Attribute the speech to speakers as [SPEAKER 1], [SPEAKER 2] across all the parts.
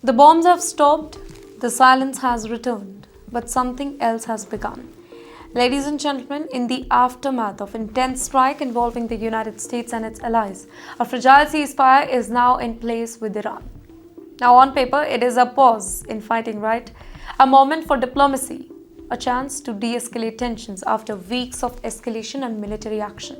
[SPEAKER 1] The bombs have stopped, the silence has returned, but something else has begun. Ladies and gentlemen, in the aftermath of intense strike involving the United States and its allies, a fragile ceasefire is now in place with Iran. Now, on paper, it is a pause in fighting, right? A moment for diplomacy, a chance to de-escalate tensions after weeks of escalation and military action.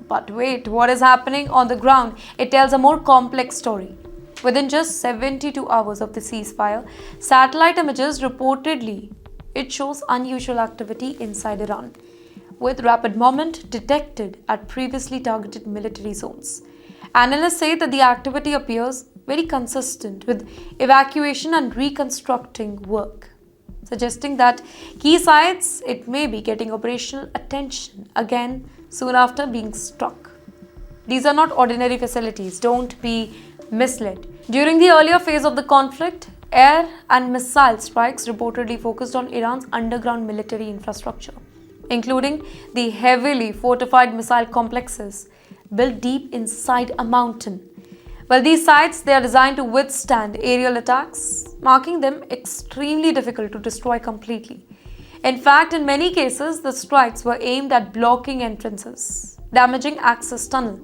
[SPEAKER 1] But wait, what is happening on the ground? It tells a more complex story. Within just 72 hours of the ceasefire, satellite images reportedly it shows unusual activity inside Iran, with rapid movement detected at previously targeted military zones. Analysts say that the activity appears very consistent with evacuation and reconstructing work, suggesting that key sites it may be getting operational attention again soon after being struck. These are not ordinary facilities, don't be misled. During the earlier phase of the conflict, air and missile strikes reportedly focused on Iran's underground military infrastructure, including the heavily fortified missile complexes built deep inside a mountain. Well, these sites they are designed to withstand aerial attacks, making them extremely difficult to destroy completely. In fact, in many cases, the strikes were aimed at blocking entrances, damaging access tunnel,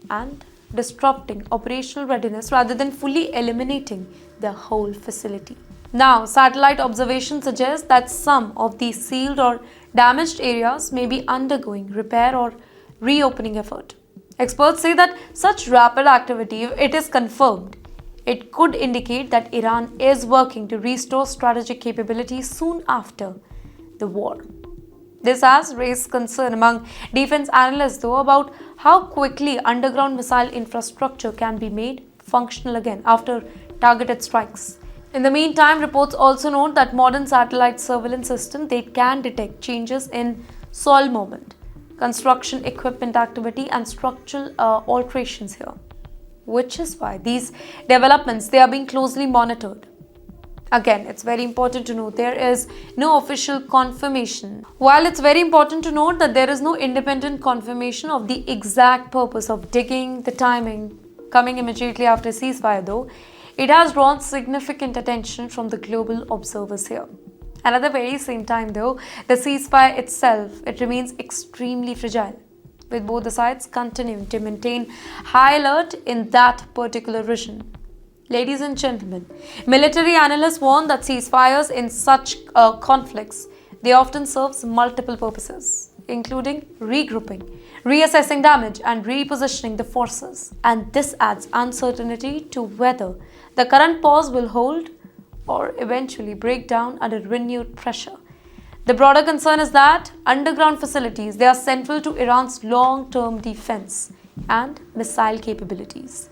[SPEAKER 1] and disrupting operational readiness rather than fully eliminating the whole facility. Now, satellite observations suggest that some of these sealed or damaged areas may be undergoing repair or reopening effort. Experts say that such rapid activity, if it is confirmed, it could indicate that Iran is working to restore strategic capabilities soon after the war. This has raised concern among defense analysts, though, about how quickly underground missile infrastructure can be made functional again after targeted strikes. In the meantime, reports also note that modern satellite surveillance systems they can detect changes in soil movement, construction equipment activity, and structural alterations here, which is why these developments they are being closely monitored. Again, it's very important to note there is no official confirmation. While it's very important to note that there is no independent confirmation of the exact purpose of digging, the timing coming immediately after ceasefire, though, it has drawn significant attention from the global observers here. And at the very same time, though, the ceasefire itself, it remains extremely fragile, with both the sides continuing to maintain high alert in that particular region. Ladies and gentlemen, military analysts warn that ceasefires in such conflicts, they often serve multiple purposes, including regrouping, reassessing damage, and repositioning the forces. And this adds uncertainty to whether the current pause will hold or eventually break down under renewed pressure. The broader concern is that underground facilities, they are central to Iran's long-term defense and missile capabilities,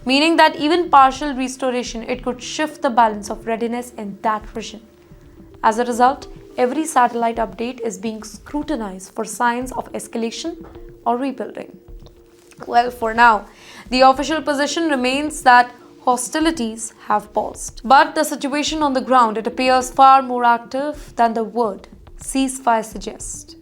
[SPEAKER 1] meaning that even partial restoration, it could shift the balance of readiness in that region. As a result, every satellite update is being scrutinized for signs of escalation or rebuilding. Well, for now, the official position remains that hostilities have paused. But the situation on the ground, it appears far more active than the word ceasefire suggests.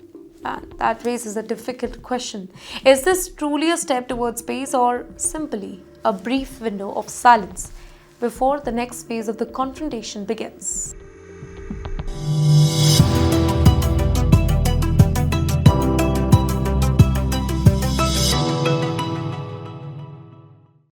[SPEAKER 1] And that raises a difficult question. Is this truly a step towards peace or simply a brief window of silence before the next phase of the confrontation begins?